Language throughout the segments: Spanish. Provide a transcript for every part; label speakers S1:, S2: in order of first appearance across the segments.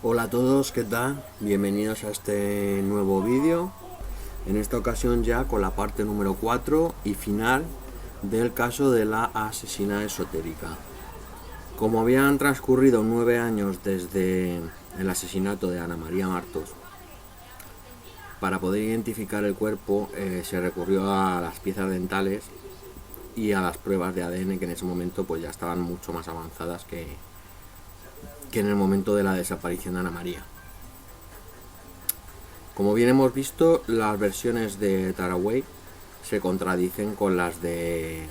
S1: Hola a todos, ¿qué tal? Bienvenidos a este nuevo vídeo. En esta ocasión ya con la parte número 4 y final del caso de la asesina esotérica. Como habían transcurrido 9 años desde el asesinato de Ana María Martos, para poder identificar el cuerpo se recurrió a las piezas dentales y a las pruebas de ADN, que en ese momento pues ya estaban mucho más avanzadas que en el momento de la desaparición de Ana María. Como bien hemos visto, las versiones de Taraway se contradicen con las de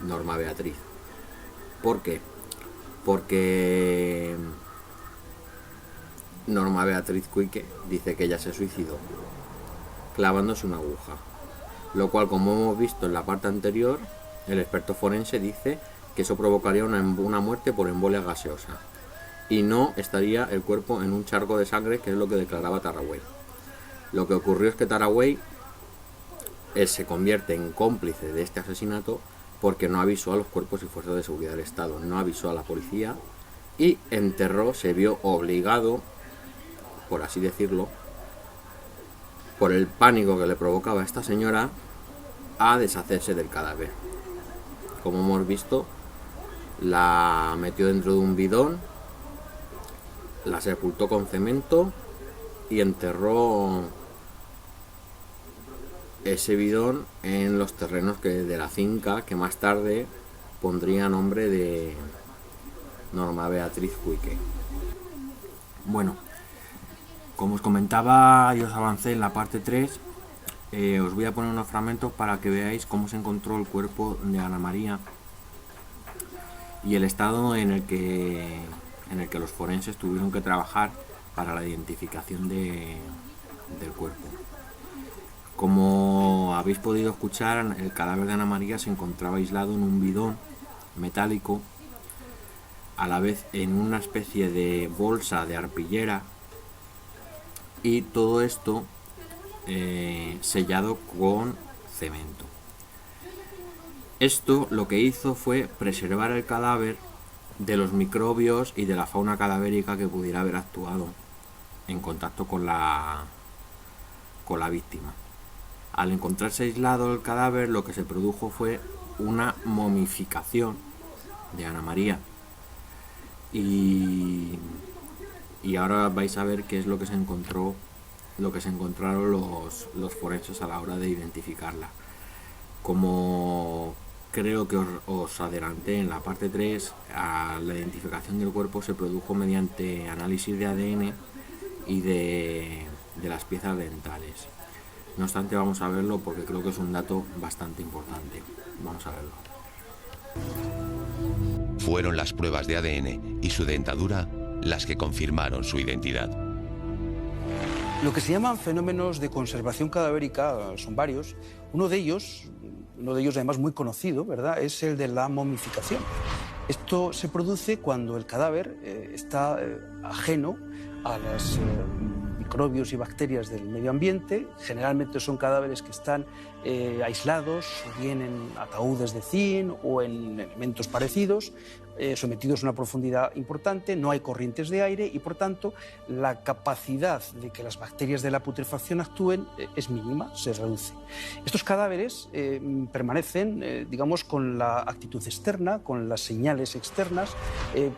S1: Norma Beatriz. ¿Por qué? Porque Norma Beatriz Cuike dice que ella se suicidó clavándose una aguja, lo cual, como hemos visto en la parte anterior, el experto forense dice que eso provocaría una muerte por embolia gaseosa y no estaría el cuerpo en un charco de sangre, que es lo que declaraba Taraway. Lo que ocurrió es que Taraway se convierte en cómplice de este asesinato porque no avisó a los cuerpos y fuerzas de seguridad del Estado, no avisó a la policía y enterró, se vio obligado, por así decirlo, por el pánico que le provocaba a esta señora, a deshacerse del cadáver. Como hemos visto, la metió dentro de un bidón, la sepultó con cemento y enterró ese bidón en los terrenos de la finca que más tarde pondría nombre de Norma Beatriz Cuike. Bueno, como os comentaba y os avancé en la parte 3, os voy a poner unos fragmentos para que veáis cómo se encontró el cuerpo de Ana María y el estado en el que los forenses tuvieron que trabajar para la identificación del cuerpo. Como habéis podido escuchar, el cadáver de Ana María se encontraba aislado en un bidón metálico, a la vez en una especie de bolsa de arpillera, y todo esto sellado con cemento. Esto lo que hizo fue preservar el cadáver de los microbios y de la fauna cadavérica que pudiera haber actuado en contacto con la víctima. Al encontrarse aislado el cadáver, lo que se produjo fue una momificación de Ana María. Y ahora vais a ver qué es lo que se encontraron los forenses a la hora de identificarla. Como creo que os adelanté en la parte 3, la identificación del cuerpo se produjo mediante análisis de ADN y de las piezas dentales. No obstante, vamos a verlo porque creo que es un dato bastante importante. Vamos a verlo.
S2: Fueron las pruebas de ADN y su dentadura las que confirmaron su identidad.
S3: Lo que se llaman fenómenos de conservación cadavérica son varios. Uno de ellos además muy conocido, ¿verdad?, es el de la momificación. Esto se produce cuando el cadáver está ajeno a los microbios y bacterias del medio ambiente. Generalmente son cadáveres que están aislados, bien en ataúdes de zinc o en elementos parecidos, sometidos a una profundidad importante, no hay corrientes de aire y, por tanto, la capacidad de que las bacterias de la putrefacción actúen es mínima, se reduce. Estos cadáveres permanecen, digamos, con la actitud externa, con las señales externas,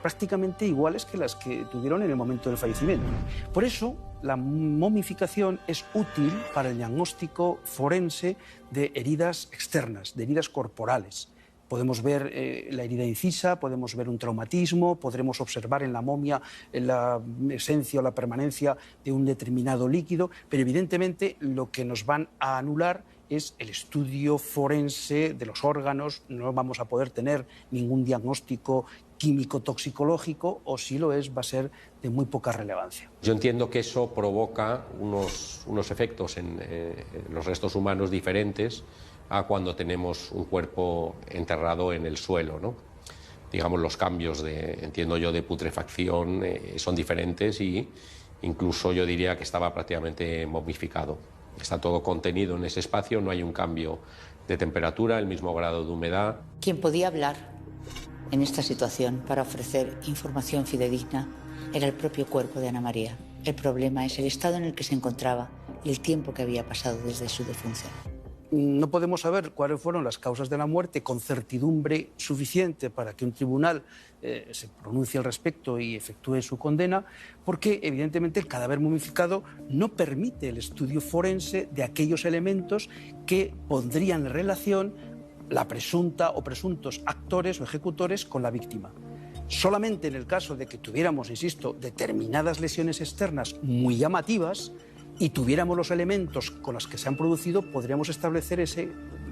S3: prácticamente iguales que las que tuvieron en el momento del fallecimiento. Por eso, la momificación es útil para el diagnóstico forense de heridas externas, de heridas corporales. Podemos ver la herida incisa, podemos ver un traumatismo, podremos observar en la momia la esencia o la permanencia de un determinado líquido, pero evidentemente lo que nos van a anular es el estudio forense de los órganos. No vamos a poder tener ningún diagnóstico químico-toxicológico, o si lo es, va a ser de muy poca relevancia.
S4: Yo entiendo que eso provoca unos efectos en los restos humanos diferentes a cuando tenemos un cuerpo enterrado en el suelo, ¿no? Digamos, los cambios entiendo yo, de putrefacción son diferentes, y incluso yo diría que estaba prácticamente momificado. Está todo contenido en ese espacio, no hay un cambio de temperatura, el mismo grado de humedad.
S5: ¿Quién podía hablar? en esta situación para ofrecer información fidedigna era el propio cuerpo de Ana María. El problema es el estado en el que se encontraba y el tiempo que había pasado desde su defunción.
S3: No podemos saber cuáles fueron las causas de la muerte con certidumbre suficiente para que un tribunal se pronuncie al respecto y efectúe su condena, porque evidentemente el cadáver momificado no permite el estudio forense de aquellos elementos que pondrían en relación la presunta o presuntos actores o ejecutores con la víctima. Solamente en el caso de que tuviéramos, insisto, determinadas lesiones externas muy llamativas y tuviéramos los elementos con los que se han producido, podríamos establecer esa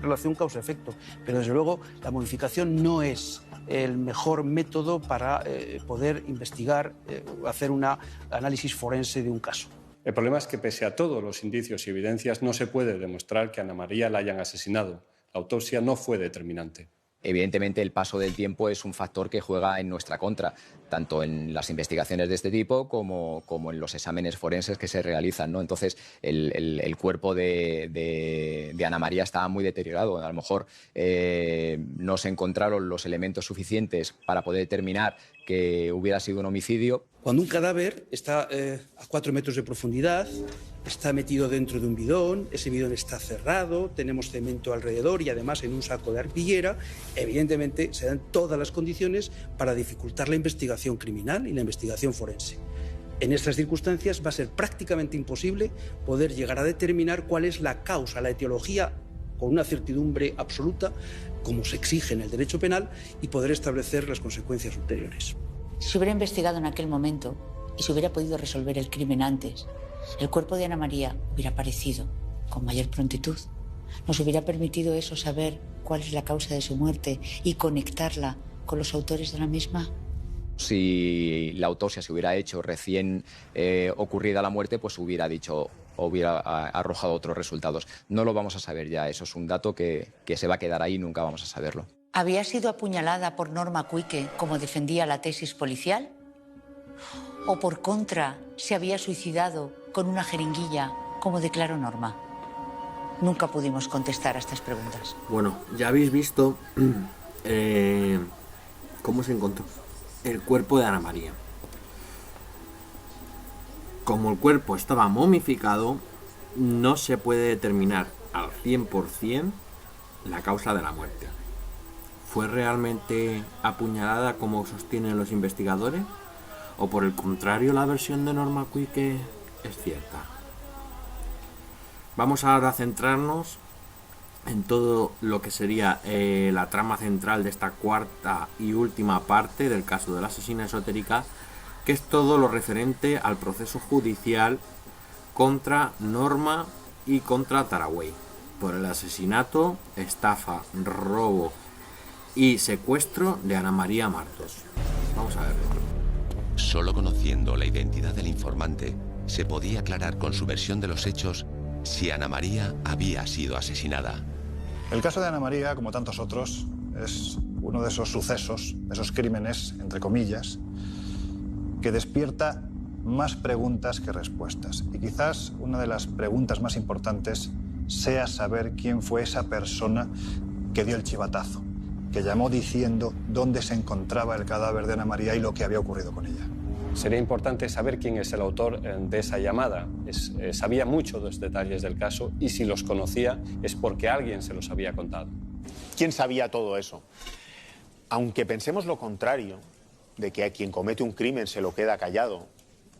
S3: relación causa-efecto. Pero desde luego la momificación no es el mejor método para poder investigar, hacer un análisis forense de un caso.
S6: El problema es que pese a todos los indicios y evidencias no se puede demostrar que a Ana María la hayan asesinado. La autopsia no fue determinante.
S7: Evidentemente, el paso del tiempo es un factor que juega en nuestra contra, tanto en las investigaciones de este tipo como en los exámenes forenses que se realizan, ¿no? Entonces, el cuerpo de Ana María estaba muy deteriorado. A lo mejor no se encontraron los elementos suficientes para poder determinar que hubiera sido un homicidio.
S3: Cuando un cadáver está a 4 metros de profundidad, está metido dentro de un bidón, ese bidón está cerrado, tenemos cemento alrededor y además en un saco de arpillera, evidentemente se dan todas las condiciones para dificultar la investigación criminal y la investigación forense. En estas circunstancias va a ser prácticamente imposible poder llegar a determinar cuál es la causa, la etiología, con una certidumbre absoluta, como se exige en el derecho penal, y poder establecer las consecuencias ulteriores.
S5: Si se hubiera investigado en aquel momento y se hubiera podido resolver el crimen antes, el cuerpo de Ana María hubiera aparecido con mayor prontitud. Nos hubiera permitido eso, saber cuál es la causa de su muerte y conectarla con los autores de la misma.
S7: Si la autopsia se hubiera hecho recién ocurrida la muerte, pues hubiera arrojado otros resultados. No lo vamos a saber ya, eso es un dato que se va a quedar ahí y nunca vamos a saberlo.
S5: ¿Había sido apuñalada por Norma Cuike, como defendía la tesis policial? ¿O por contra se había suicidado con una jeringuilla, como declaró Norma? Nunca pudimos contestar a estas preguntas.
S1: Bueno, ya habéis visto cómo se encontró el cuerpo de Ana María. Como el cuerpo estaba momificado, no se puede determinar al 100% la causa de la muerte. ¿Fue realmente apuñalada como sostienen los investigadores? ¿O por el contrario la versión de Norma Cuike es cierta? Vamos ahora a centrarnos en todo lo que sería la trama central de esta cuarta y última parte del caso de la asesina esotérica, que es todo lo referente al proceso judicial contra Norma y contra Taraway por el asesinato, estafa, robo y secuestro de Ana María Martos. Vamos a verlo.
S2: Solo conociendo la identidad del informante se podía aclarar con su versión de los hechos si Ana María había sido asesinada.
S8: El caso de Ana María, como tantos otros, es uno de esos sucesos, esos crímenes, entre comillas, que despierta más preguntas que respuestas. Y quizás una de las preguntas más importantes sea saber quién fue esa persona que dio el chivatazo, que llamó diciendo dónde se encontraba el cadáver de Ana María y lo que había ocurrido con ella.
S6: Sería importante saber quién es el autor de esa llamada. Sabía mucho de los detalles del caso y si los conocía es porque alguien se los había contado.
S9: ¿Quién sabía todo eso? Aunque pensemos lo contrario, de que a quien comete un crimen se lo queda callado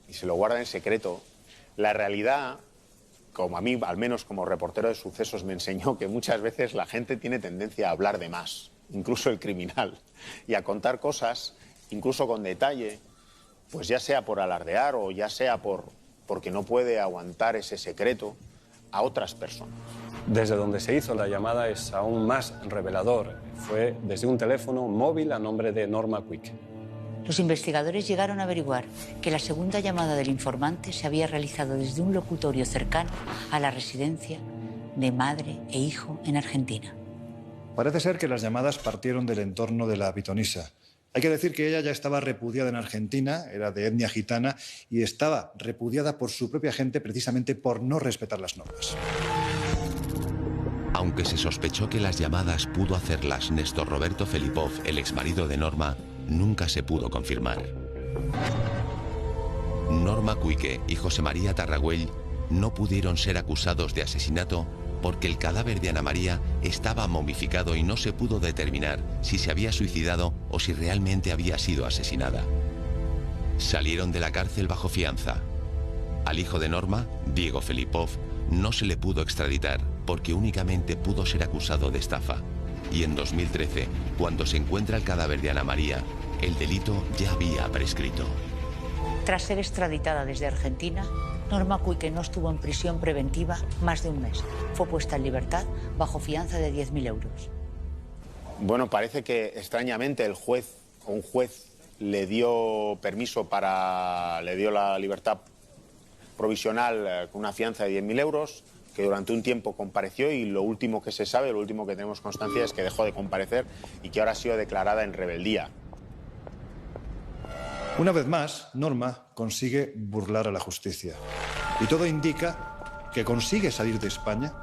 S9: y se lo guarda en secreto, la realidad, como a mí, al menos como reportero de sucesos, me enseñó que muchas veces la gente tiene tendencia a hablar de más, incluso el criminal, y a contar cosas, incluso con detalle, pues ya sea por alardear o ya sea porque no puede aguantar ese secreto a otras personas.
S6: Desde donde se hizo la llamada es aún más revelador. Fue desde un teléfono móvil a nombre de Norma Cuike.
S5: Los investigadores llegaron a averiguar que la segunda llamada del informante se había realizado desde un locutorio cercano a la residencia de madre e hijo en Argentina.
S8: Parece ser que las llamadas partieron del entorno de la pitonisa. Hay que decir que ella ya estaba repudiada en Argentina, era de etnia gitana, y estaba repudiada por su propia gente precisamente por no respetar las normas.
S2: Aunque se sospechó que las llamadas pudo hacerlas Néstor Roberto Felipov, el exmarido de Norma, nunca se pudo confirmar. Norma Cuike y José María Tarragüell no pudieron ser acusados de asesinato porque el cadáver de Ana María estaba momificado y no se pudo determinar si se había suicidado o si realmente había sido asesinada. Salieron de la cárcel bajo fianza. Al hijo de Norma, Diego Felipov, no se le pudo extraditar porque únicamente pudo ser acusado de estafa. Y en 2013, cuando se encuentra el cadáver de Ana María, el delito ya había prescrito.
S5: Tras ser extraditada desde Argentina, Norma Cuike no estuvo en prisión preventiva más de un mes. Fue puesta en libertad bajo fianza de 10.000 euros.
S9: Bueno, parece que extrañamente un juez le dio permiso le dio la libertad provisional con una fianza de 10.000 euros, que durante un tiempo compareció y lo último que se sabe, lo último que tenemos constancia es que dejó de comparecer y que ahora ha sido declarada en rebeldía.
S8: Una vez más, Norma consigue burlar a la justicia. Y todo indica que consigue salir de España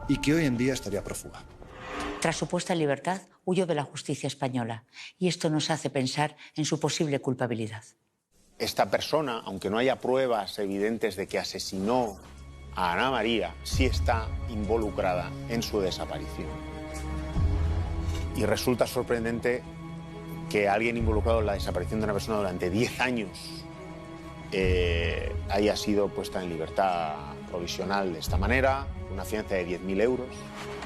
S8: y que hoy en día estaría prófuga.
S5: Tras su puesta en libertad, huyó de la justicia española. Y esto nos hace pensar en su posible culpabilidad.
S9: Esta persona, aunque no haya pruebas evidentes de que asesinó a Ana María, sí está involucrada en su desaparición. Y resulta sorprendente que alguien involucrado en la desaparición de una persona durante 10 años haya sido puesta en libertad provisional de esta manera, una fianza de 10.000 euros.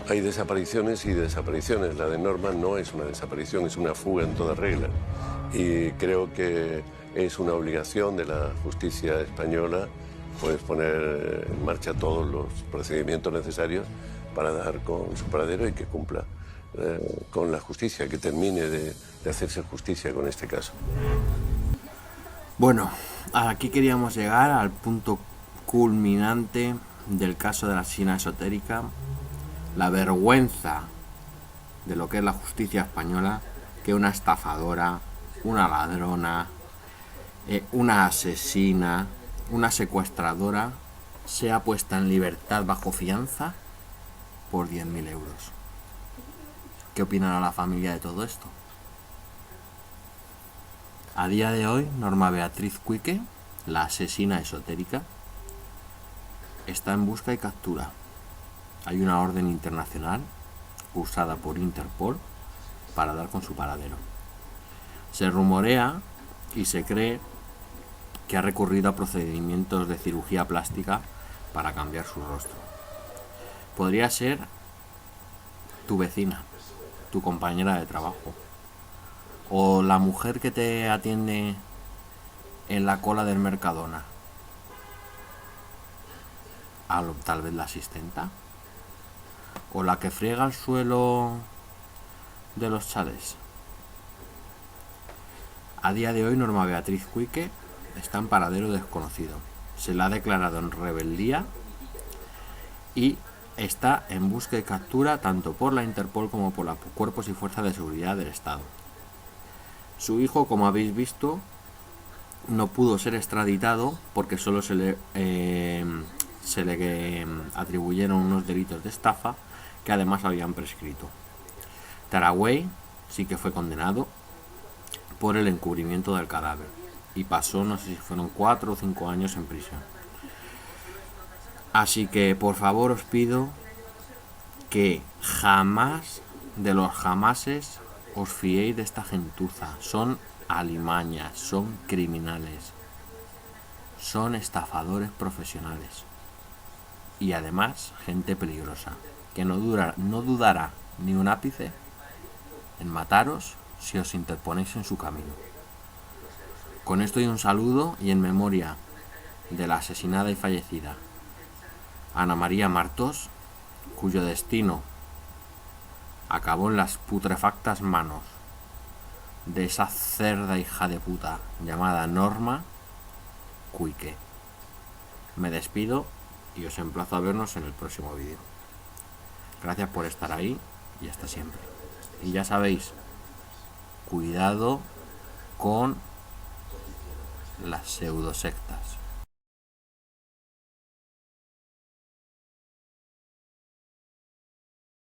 S10: Hay desapariciones y desapariciones. La de Norma no es una desaparición, es una fuga en toda regla. Y creo que es una obligación de la justicia española pues poner en marcha todos los procedimientos necesarios para dar con su paradero y que cumpla con la justicia, que termine de hacerse justicia con este caso.
S1: Bueno, aquí queríamos llegar al punto culminante del caso de la asesina esotérica, la vergüenza de lo que es la justicia española, que una estafadora, una ladrona, una asesina, una secuestradora sea puesta en libertad bajo fianza por 10.000 euros. ¿Qué opinará la familia de todo esto? A día de hoy, Norma Beatriz Cuike, la asesina esotérica, está en busca y captura. Hay una orden internacional usada por Interpol para dar con su paradero. Se rumorea y se cree que ha recurrido a procedimientos de cirugía plástica para cambiar su rostro. Podría ser tu vecina, tu compañera de trabajo, o la mujer que te atiende en la cola del Mercadona, tal vez la asistenta, o la que friega el suelo de los chalés. A día de hoy, Norma Beatriz Cuike está en paradero desconocido. Se la ha declarado en rebeldía y está en busca y captura tanto por la Interpol como por los cuerpos y fuerzas de seguridad del Estado. Su hijo, como habéis visto, no pudo ser extraditado porque solo se le atribuyeron unos delitos de estafa que además habían prescrito. Tarragüell sí que fue condenado por el encubrimiento del cadáver y pasó, no sé si fueron 4 o 5 años en prisión. Así que por favor os pido que jamás de los jamases os fiéis de esta gentuza. Son alimañas, son criminales, son estafadores profesionales y además gente peligrosa que no dudará ni un ápice en mataros si os interponéis en su camino. Con esto y un saludo y en memoria de la asesinada y fallecida Ana María Martos, cuyo destino acabó en las putrefactas manos de esa cerda hija de puta llamada Norma Cuike. Me despido y os emplazo a vernos en el próximo vídeo. Gracias por estar ahí y hasta siempre. Y ya sabéis, cuidado con las pseudosectas.